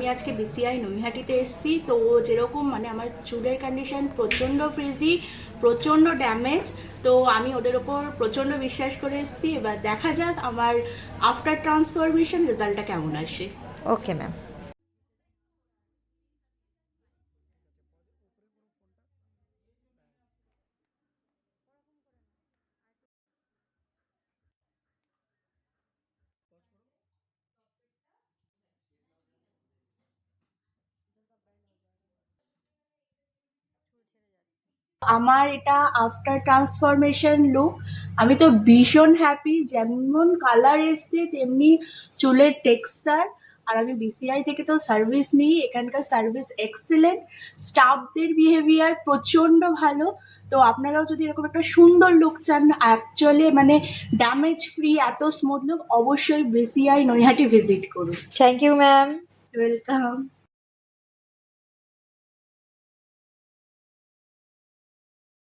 আমি আজকে বিসিআই নৈহাটিতে এসেছি। তো যেরকম মানে আমার চুলের কন্ডিশন প্রচণ্ড ফ্রিজি, প্রচণ্ড ড্যামেজ। তো আমি ওদের ওপর প্রচণ্ড বিশ্বাস করে এসেছি। এবার দেখা যাক আমার আফটার ট্রান্সফরমেশন রেজাল্টটা কেমন আসে। Okay ma'am. আমার এটা আফটার ট্রান্সফরমেশন লুক। আমি তো ভীষণ হ্যাপি, যেমন কালার এসছে তেমনি চুলের টেক্সচার। আর আমি বিসিআই থেকে তো সার্ভিস নিই, এখানকার সার্ভিস এক্সিলেন্ট, স্টাফদের বিহেভিয়ার প্রচণ্ড ভালো। তো আপনারাও যদি এরকম একটা সুন্দর লুক চান, অ্যাকচুয়ালি মানে ড্যামেজ ফ্রি এত স্মুথ লুক, অবশ্যই বিসিআই নৈহাটি ভিজিট করুন। Thank you ma'am. ওয়েলকাম।